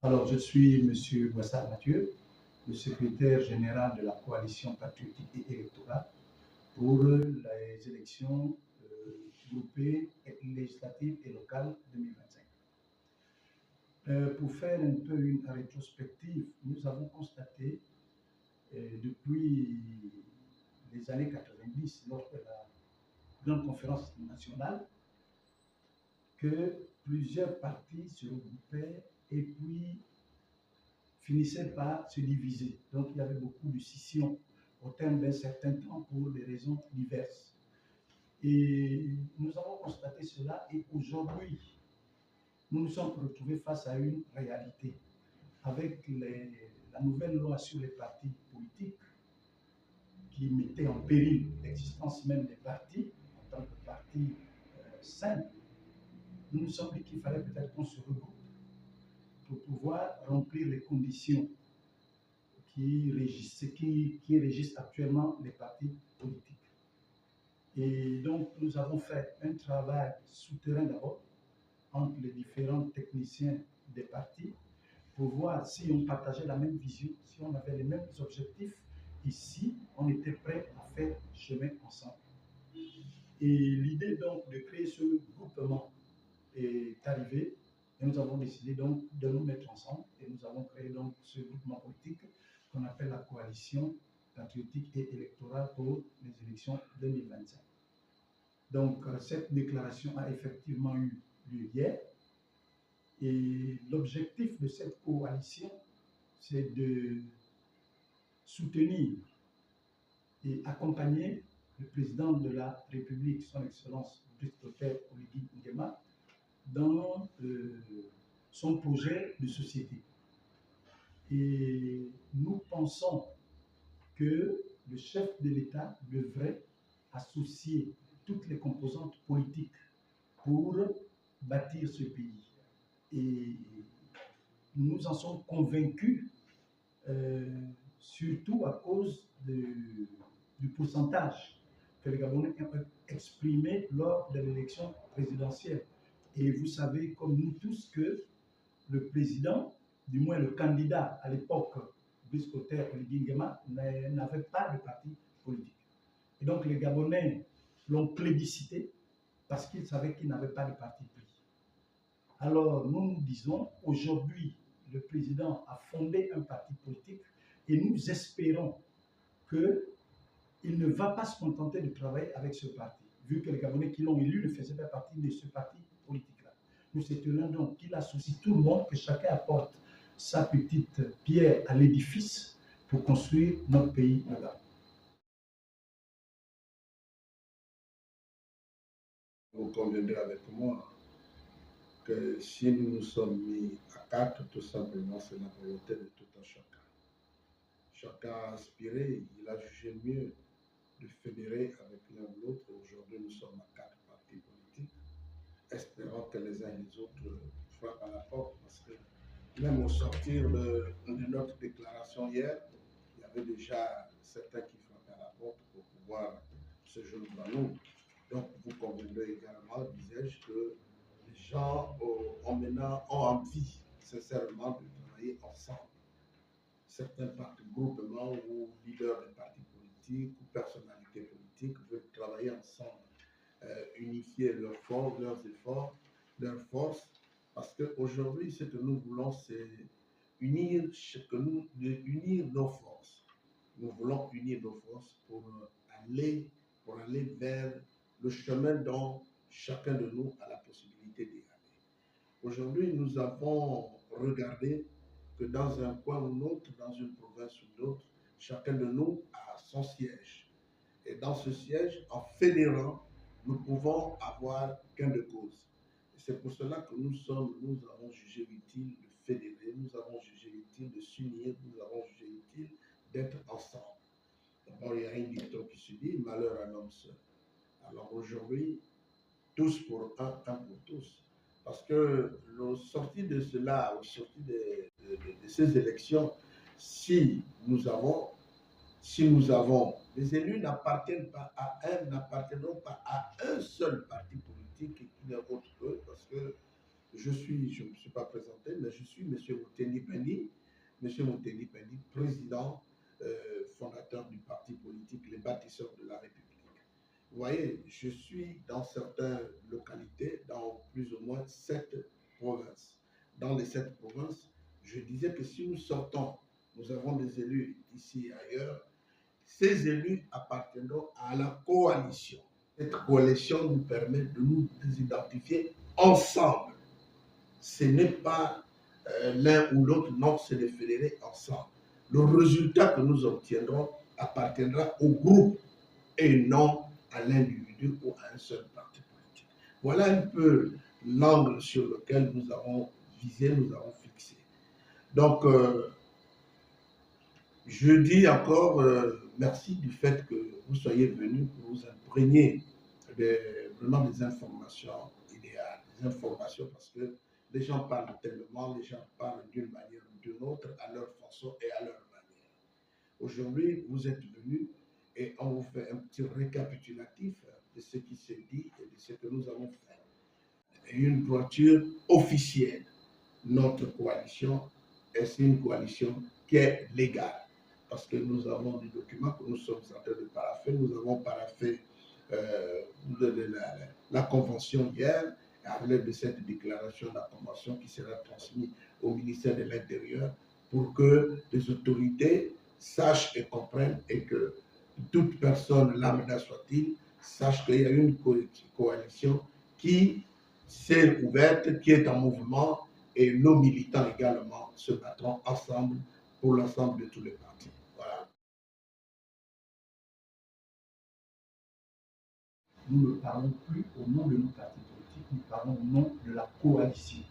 Alors, je suis M. Boissard Mathieu, le secrétaire général de la coalition patriotique et électorale pour les élections groupées législatives et locales 2025. Pour faire un peu une rétrospective, nous avons constaté depuis les années 90, lors de la grande conférence nationale, que plusieurs partis se regroupaient et puis finissaient par se diviser. Donc il y avait beaucoup de scissions au terme d'un certain temps pour des raisons diverses. Et nous avons constaté cela et aujourd'hui, nous nous sommes retrouvés face à une réalité. Avec la nouvelle loi sur les partis politiques qui mettait en péril l'existence même des partis en tant que partis simples, nous nous sommes dit qu'il fallait peut-être qu'on se regroupe pour pouvoir remplir les conditions qui régissent actuellement les partis politiques. Et donc, nous avons fait un travail souterrain d'abord entre les différents techniciens des partis pour voir si on partageait la même vision, si on avait les mêmes objectifs et si on était prêt à faire chemin ensemble. Et l'idée donc de créer ce groupement est arrivée et nous avons décidé donc de nous mettre ensemble et nous avons créé donc ce groupement politique qu'on appelle la coalition patriotique et électorale pour les élections 2025. Donc cette déclaration a effectivement eu lieu hier et l'objectif de cette coalition, c'est de soutenir et accompagner le président de la République, son Excellence Brice Clotaire Oligui Nguema, dans son projet de société. Et nous pensons que le chef de l'État devrait associer toutes les composantes politiques pour bâtir ce pays. Et nous en sommes convaincus, surtout à cause du pourcentage que les Gabonais ont exprimé lors de l'élection présidentielle. Et vous savez, comme nous tous, que le président, du moins le candidat à l'époque, Brice Clotaire Oligui Nguema, n'avait pas de parti politique. Et donc les Gabonais l'ont plébiscité parce qu'ils savaient qu'il n'avait pas de parti pris. Alors nous nous disons, aujourd'hui, le président a fondé un parti politique et nous espérons qu'il ne va pas se contenter de travailler avec ce parti, vu que les Gabonais qui l'ont élu ne faisaient pas partie de ce parti politique-là. Nous souhaitons donc qu'il associe tout le monde, que chacun apporte sa petite pierre à l'édifice pour construire notre pays le Gabon. Vous conviendrez avec moi que si nous nous sommes mis à quatre, tout simplement, c'est la volonté de tout un chacun. Chacun a aspiré, il a jugé mieux de fédérer avec l'un ou l'autre. Aujourd'hui, nous sommes à quatre partis politiques, espérant que les uns et les autres frappent à la porte, parce que même au sortir de notre déclaration hier, il y avait déjà certains qui frappaient à la porte pour pouvoir se joindre à nous. Donc, vous conviendrez également, disais-je, que les gens ont maintenant envie, sincèrement, de travailler ensemble. Certains partis, groupements ou leaders des partis politiques ou personnalités politiques veulent travailler ensemble, unifier leurs forces, leurs efforts, leurs forces, parce qu'aujourd'hui, ce que nous voulons, c'est unir nos forces. Nous voulons unir nos forces pour aller vers le chemin dont chacun de nous a la possibilité d'y aller. Aujourd'hui, nous avons regardé que dans un coin ou l'autre, dans une province ou l'autre, chacun de nous a son siège. Et dans ce siège, en fédérant, nous pouvons avoir gain de cause. Et c'est pour cela que nous avons jugé utile de fédérer, nous avons jugé utile de s'unir, nous avons jugé utile d'être ensemble. D'abord, il y a une dicton qui se dit, malheur à l'homme seul. Alors aujourd'hui, tous pour un pour tous. Parce que au sorti de cela, au sorti de ces élections, si nous avons, les élus n'appartiennent pas n'appartiendront pas à un seul parti politique qui n'est autre que, parce que je ne me suis pas présenté, mais je suis M. Moutendi Pendi, président fondateur du parti politique Les Bâtisseurs de la République. Vous voyez, je suis dans certaines localités, dans plus ou moins 7 provinces. Dans les 7 provinces, je disais que si nous sortons, nous avons des élus ici et ailleurs, ces élus appartiendront à la coalition. Cette coalition nous permet de nous identifier ensemble. Ce n'est pas l'un ou l'autre, non, c'est de fédérer ensemble. Le résultat que nous obtiendrons appartiendra au groupe et non à l'individu ou à un seul parti politique. Voilà un peu l'angle sur lequel nous avons visé, nous avons fixé. Donc, je dis encore merci du fait que vous soyez venus pour vous imprégner vraiment des informations idéales, des informations parce que les gens parlent tellement, les gens parlent d'une manière ou d'une autre, à leur façon et à leur manière. Aujourd'hui, vous êtes venus et on vous fait un petit récapitulatif de ce qui s'est dit et de ce que nous avons fait. Et une voiture officielle, notre coalition, est une coalition qui est légale. Parce que nous avons des documents que nous sommes en train de paraffer. Nous avons paraffé la convention hier, à l'aide de cette déclaration de la convention qui sera transmise au ministère de l'Intérieur pour que les autorités sachent et comprennent et que toute personne, lambda soit-il, sache qu'il y a une coalition qui s'est ouverte, qui est en mouvement et nos militants également se battront ensemble pour l'ensemble de tous les partis. Voilà. Nous ne parlons plus au nom de nos partis politiques, nous parlons au nom de la coalition.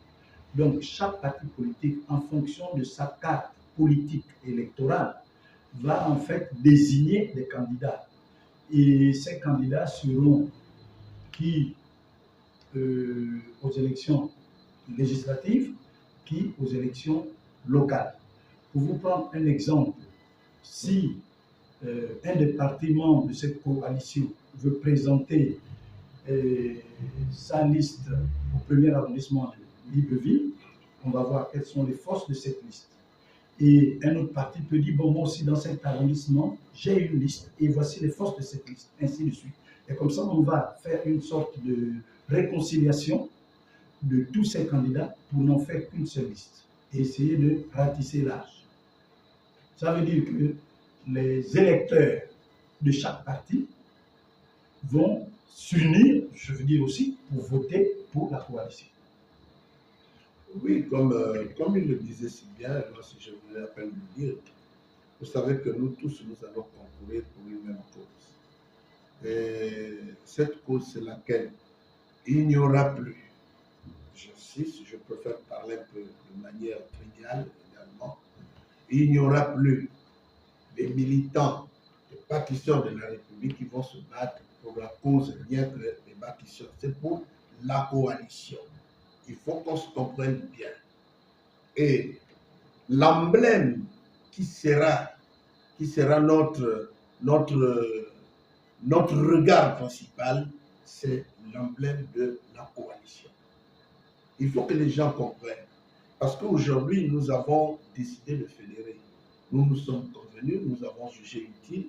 Donc chaque parti politique, en fonction de sa carte politique électorale, va en fait désigner des candidats. Et ces candidats seront qui aux élections législatives, qui aux élections locales. Pour vous prendre un exemple, si un des partis membres de cette coalition veut présenter sa liste au premier arrondissement de Libreville, on va voir quelles sont les forces de cette liste. Et un autre parti peut dire, bon, moi aussi dans cet arrondissement, j'ai une liste et voici les forces de cette liste, ainsi de suite. Et comme ça, on va faire une sorte de réconciliation de tous ces candidats pour n'en faire qu'une seule liste et essayer de ratisser large. Ça veut dire que les électeurs de chaque parti vont s'unir, je veux dire aussi, pour voter pour la coalition. Oui, comme il le disait si bien, moi si je voulais à peine le dire, vous savez que nous tous, nous allons concourir pour une même cause. Et cette cause, c'est laquelle il n'y aura plus, j'insiste, je préfère parler un peu de manière triviale également, il n'y aura plus des militants, des bâtisseurs de la République qui vont se battre pour la cause rien que les bâtisseurs. C'est pour la coalition. Il faut qu'on se comprenne bien. Et l'emblème qui sera notre regard principal, c'est l'emblème de la coalition. Il faut que les gens comprennent. Parce qu'aujourd'hui, nous avons décidé de fédérer. Nous nous sommes convenus, nous avons jugé utile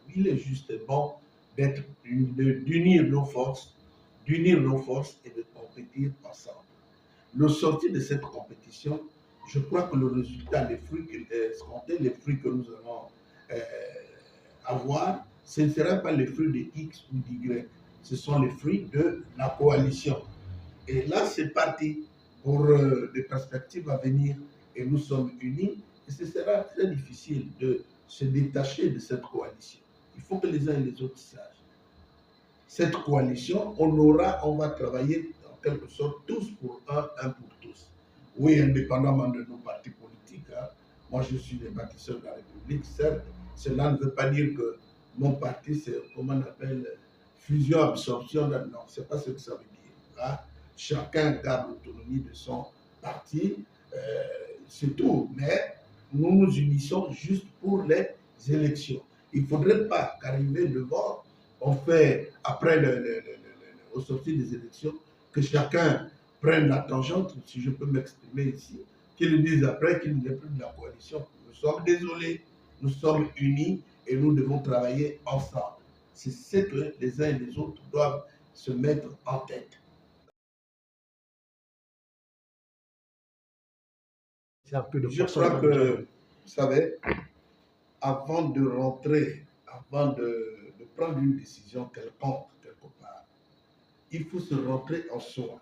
qu'il est juste et bon d'unir nos forces et de compétir ensemble. Le sorti de cette compétition, je crois que le résultat, les fruits les fruits que nous allons avoir, ce ne sera pas les fruits de X ou d'Y, ce sont les fruits de la coalition. Et là, c'est parti pour des perspectives à venir et nous sommes unis et ce sera très difficile de se détacher de cette coalition. Il faut que les uns et les autres sachent. Cette coalition, on va travailler en quelque sorte tous pour un pour tous. Oui, indépendamment de nos partis politiques. Hein. Moi, je suis des bâtisseurs de la République, certes. Cela ne veut pas dire que mon parti, c'est, comment on appelle, fusion-absorption. Non, ce n'est pas ce que ça veut dire. Hein. Chacun garde l'autonomie de son parti, c'est tout. Mais nous nous unissons juste pour les élections. Il ne faudrait pas qu'arriver devant, on fait, après au sortir des élections, que chacun prennent la tangente, si je peux m'exprimer ici, qu'ils disent après qu'ils n'est plus de la coalition. Nous sommes désolés, nous sommes unis et nous devons travailler ensemble. C'est ce que les uns et les autres doivent se mettre en tête. Je crois que, vous savez, avant de rentrer, avant de prendre une décision quelconque, quelque part, il faut se rentrer en soi.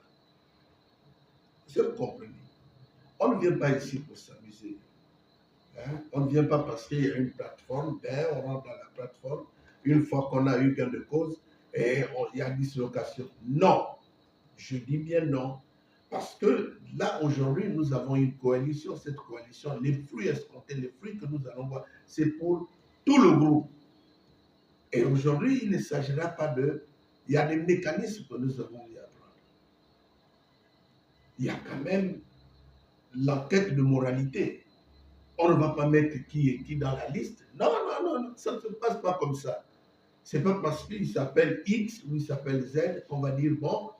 Vous comprenez? On ne vient pas ici pour s'amuser. Hein? On ne vient pas parce qu'il y a une plateforme, ben on rentre dans la plateforme, une fois qu'on a eu gain de cause, et il y a dislocation. Non, je dis bien non. Parce que là, aujourd'hui, nous avons une coalition. Cette coalition, les fruits escomptés, les fruits que nous allons voir, c'est pour tout le groupe. Et aujourd'hui, il ne s'agira pas de... Il y a des mécanismes que nous avons mis à prendre. Il y a quand même l'enquête de moralité. On ne va pas mettre qui est qui dans la liste. Non, non, non, ça ne se passe pas comme ça. Ce n'est pas parce qu'il s'appelle X ou il s'appelle Z qu'on va dire, bon,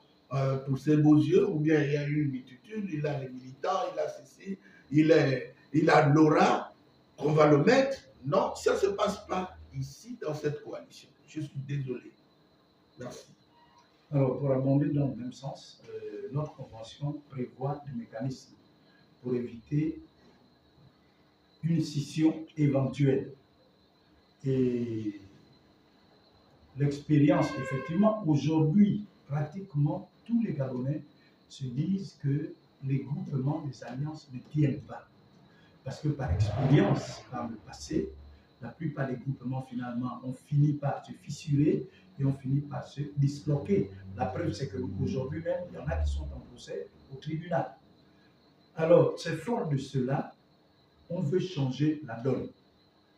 pour ses beaux yeux, ou bien il y a une multitude, il a les militants, il a ceci, il a l'aura, qu'on va le mettre. Non, ça ne se passe pas ici dans cette coalition. Je suis désolé. Merci. Alors, pour abonder dans le même sens, notre convention prévoit des mécanismes pour éviter une scission éventuelle. Et l'expérience, effectivement, aujourd'hui, pratiquement tous les Gabonais se disent que les groupements, les alliances ne tiennent pas. Parce que par expérience, par le passé, la plupart des groupements, finalement, ont fini par se fissurer et ont fini par se disloquer. La preuve, c'est qu'aujourd'hui même, il y en a qui sont en procès au tribunal. Alors, c'est fort de cela, on veut changer la donne.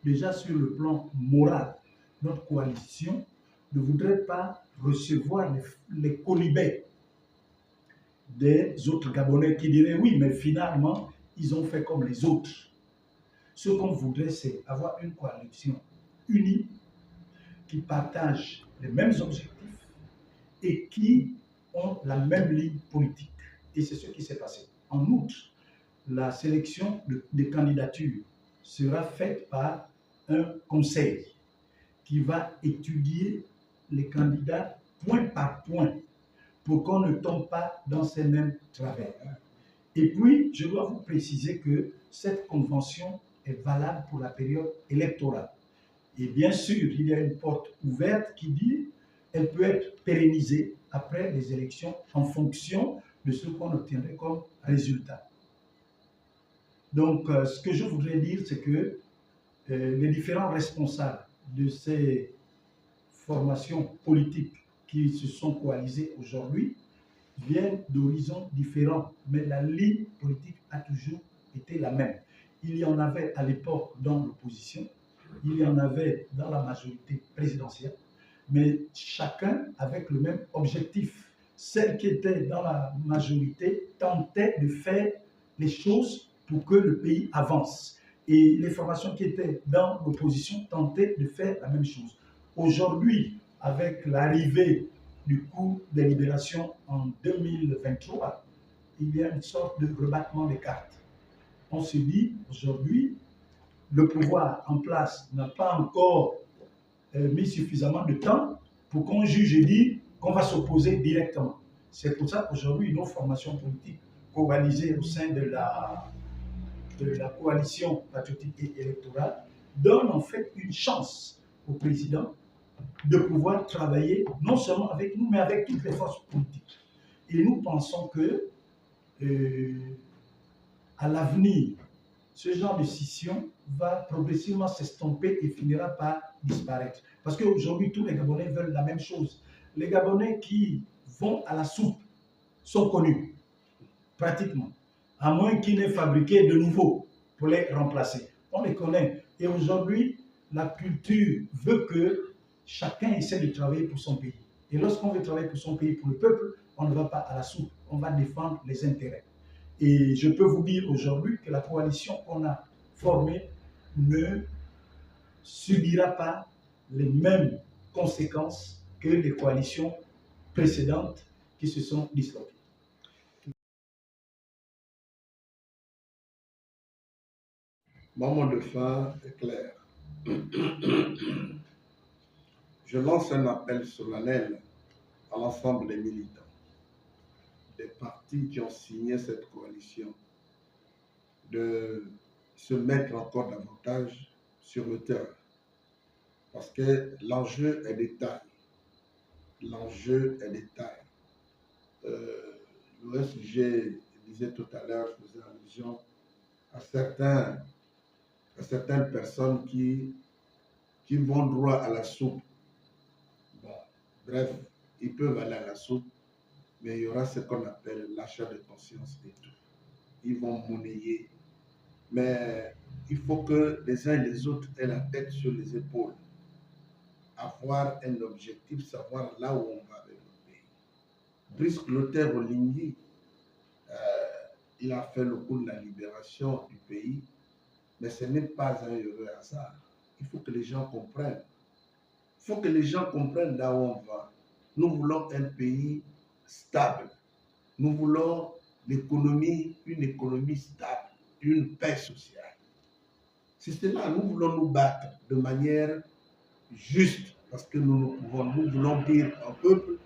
Déjà sur le plan moral, notre coalition ne voudrait pas recevoir les colibets des autres Gabonais qui diraient oui, mais finalement, ils ont fait comme les autres. Ce qu'on voudrait, c'est avoir une coalition unie qui partage les mêmes objectifs et qui ont la même ligne politique. Et c'est ce qui s'est passé. En outre, la sélection des candidatures sera faite par un conseil qui va étudier les candidats point par point pour qu'on ne tombe pas dans ces mêmes travers. Et puis, je dois vous préciser que cette convention est valable pour la période électorale. Et bien sûr, il y a une porte ouverte qui dit qu'elle peut être pérennisée après les élections en fonction de ce qu'on obtiendrait comme résultat. Donc, ce que je voudrais dire, c'est que les différents responsables de ces formations politiques qui se sont coalisées aujourd'hui viennent d'horizons différents, mais la ligne politique a toujours été la même. Il y en avait à l'époque dans l'opposition, il y en avait dans la majorité présidentielle, mais chacun avec le même objectif. Celle qui était dans la majorité tentait de faire les choses pour que le pays avance. Et les formations qui étaient dans l'opposition tentaient de faire la même chose. Aujourd'hui, avec l'arrivée du coup des libérations en 2023, il y a une sorte de rebattement des cartes. On se dit, aujourd'hui, le pouvoir en place n'a pas encore mis suffisamment de temps pour qu'on juge et dire qu'on va s'opposer directement. C'est pour ça qu'aujourd'hui, nos formations politiques coalisées au sein de la coalition patriotique et électorale donnent en fait une chance au président de pouvoir travailler non seulement avec nous, mais avec toutes les forces politiques. Et nous pensons que à l'avenir, ce genre de scission va progressivement s'estomper et finira par disparaître. Parce qu'aujourd'hui, tous les Gabonais veulent la même chose. Les Gabonais qui vont à la soupe sont connus, pratiquement, à moins qu'ils n'aient fabriqué de nouveaux pour les remplacer. On les connaît. Et aujourd'hui, la culture veut que chacun essaie de travailler pour son pays. Et lorsqu'on veut travailler pour son pays, pour le peuple, on ne va pas à la soupe, on va défendre les intérêts. Et je peux vous dire aujourd'hui que la coalition qu'on a formée ne subira pas les mêmes conséquences que les coalitions précédentes qui se sont disloquées. Mon mot de fin est clair. Je lance un appel solennel à l'ensemble des militants, des partis qui ont signé cette coalition, de se mettre encore davantage sur le terrain. Parce que l'enjeu est des tailles. L'enjeu est des tailles. L'OSG disait tout à l'heure, je faisais allusion à certaines personnes qui vont droit à la soupe. Bon, bref, ils peuvent aller à la soupe, mais il y aura ce qu'on appelle l'achat de conscience et tout. Ils vont monnayer. Mais il faut que les uns et les autres aient la tête sur les épaules. Avoir un objectif, savoir là où on va avec le pays. Brice Clotaire Oligny, il a fait le coup de la libération du pays, mais ce n'est pas un heureux hasard. Il faut que les gens comprennent. Il faut que les gens comprennent là où on va. Nous voulons un pays stable. Nous voulons une économie stable, une paix sociale. C'est cela, nous voulons nous battre de manière juste, parce que nous voulons dire au peuple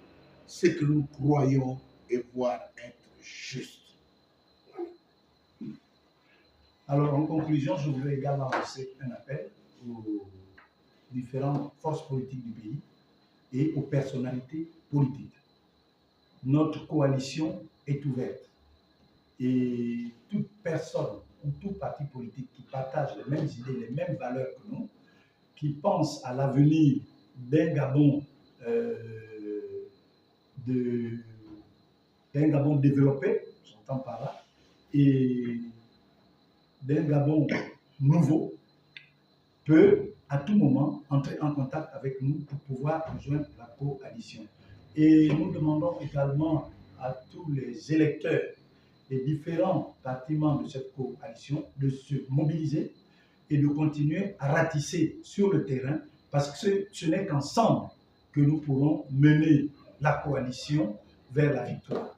ce que nous croyons et voir être juste. Alors, en conclusion, je voudrais également lancer un appel aux différentes forces politiques du pays et aux personnalités politiques. Notre coalition est ouverte et toute personne ou tout parti politique qui partage les mêmes idées, les mêmes valeurs que nous, qui pense à l'avenir d'un Gabon, développé, j'entends par là, et d'un Gabon nouveau, peut à tout moment entrer en contact avec nous pour pouvoir rejoindre la coalition. Et nous demandons également à tous les électeurs des différents bâtiments de cette coalition de se mobiliser et de continuer à ratisser sur le terrain, parce que ce n'est qu'ensemble que nous pourrons mener la coalition vers la victoire.